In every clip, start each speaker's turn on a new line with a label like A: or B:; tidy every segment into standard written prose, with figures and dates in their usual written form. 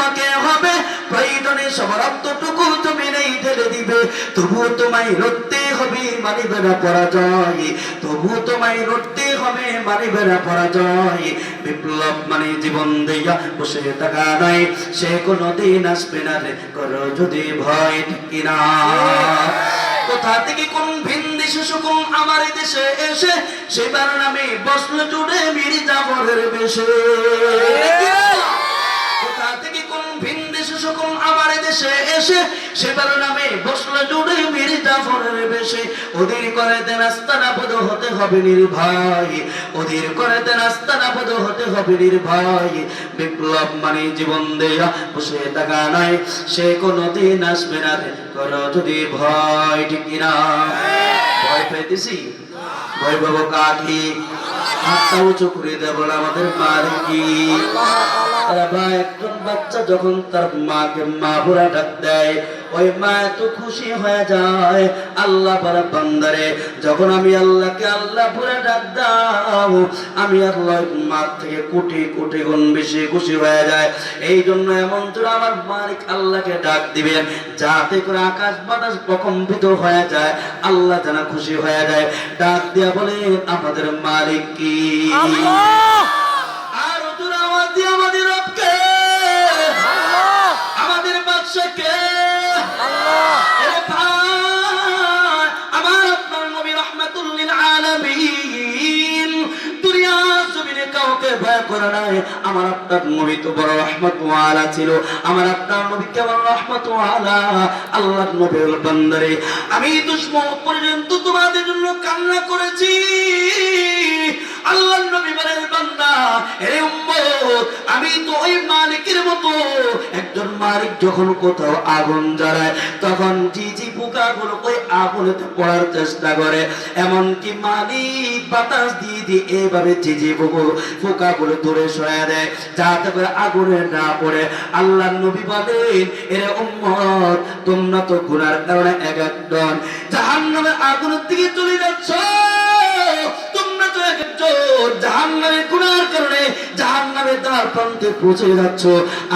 A: তোমাকে হবে প্রয়োজনে সব রক্তটুকু তুমি নেই ঢেলে দিবে, তবুও তোমায় লড়তে হবে, মানিবে না পরাজয়, তবুও তোমায় লড়তে হবে, মানিবে না পরাজয়। বিপ্লব মানে জীবন দিয়া বসে থাকা নয়, সে কোনদিন আসবে না রে করো যদি ভয়, ঠিক কিনা? কোথা থেকে কোন ভিন দেশে শুকুন আমার দেশে এসে সেবার নামে বসলো জুড়ে মিরি জাফরের বেশে। কোথা থেকে কোন ভিন দেশে শুকুন আমার দেশে এসে সেবার নামে বসলো জুড়ে মিরি জাফরের বেশে। ওদের করেতে নাস্তানাবুদ হতে হবে নির্ভয়, ওদের করেতে নাস্তানাবুদ হতে হবে নির্ভয়। বিপ্লব মানে জীবন দেয়া বসে থাকা নয়, সে কোনদিন আসবে না রে করো যদি ভয়, ঠিক কিনা? ভয় পেতেছি, ভয় পাবো কাকে? হাতটা উঁচু করে দেব আমাদের মালিকি। একজন বাচ্চা যখন তার মাকে মা বলে ডাক দেয়, ওই মা এত খুশি হয়ে যায়। আল্লাহ বলে বান্দারে, যখন আমি আল্লাহকে আল্লাহ বলে ডাক দাও, আমি আল্লাহ মা থেকে কোটি কোটি গুণ বেশি খুশি হয়ে যায়। এই জন্য এমন জোরে আমার মালিক আল্লাহকে ডাক দিবেন যাতে করে আকাশ বাতাস প্রকম্পিত হয়ে যায়, আল্লাহ যেন খুশি হয়ে যায়। ডাক দিয়া বলে আমাদের মালিক কি? আল্লাহ। আর জোরে আওয়াজ দিয়ে আমাদের রবকে, আমাদের বাদশাকে, আমার আপনার নবী রাহমাতুল লিল আলামিন। দুনিয়া জমিনে কাউকে ভয় করে নাই, আমার আপনার নবী তো বড় রহমত ওয়ালা ছিল। আমার আপনার নবী কেমন রহমত ওয়ালা? আল্লাহর নবীর বান্দারে, আমি দুশমন পর্যন্ত তোমাদের জন্য কান্না করেছি। আল্লাহর নবী বলেন বান্দা, এরে উম্মত, আমি তো ওই মালিকের মতো। একজন মালিক যখন কোথাও আগুন জ্বালায় তখন ঝিঝি পোকাগুলো ওই আগুনেতে পড়ার চেষ্টা করে, এমনকি মালিক বাতাস দিয়ে দিয়ে এইভাবে ঝিঝি পোকাগুলো দূরে সরিয়ে দেয় যাতে করে আগুনে না পড়ে। আল্লাহর নবী বলেন, এরে উম্মত, তোমরা তো গুনার কারণে এক একজন জাহান্নামের আগুনের দিকে চলে যাচ্ছ। তোমরা তো এক একজন জাহান্নামের গুনার কারণে জাহান্নামের দ্বার প্রান্তে পৌঁছে যাচ্ছ।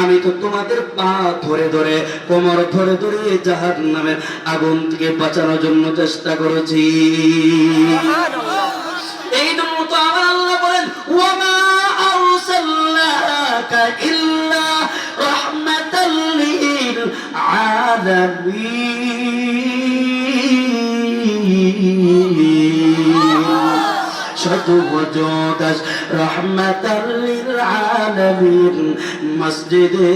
A: আমি তো তোমাদের পা ধরে ধরে, কোমর ধরে ধরে জাহান্নামের আগুন থেকে বাঁচানোর জন্য চেষ্টা করেছি। এই জন্য তো আমার আল্লাহ বলেন, ওয়ামা আরসালনাকা ইল্লা রাহমাতাল লিল আলামিন। শুধু ওজুদাস রাহমাতাল লিল আলামিন। মসজিদে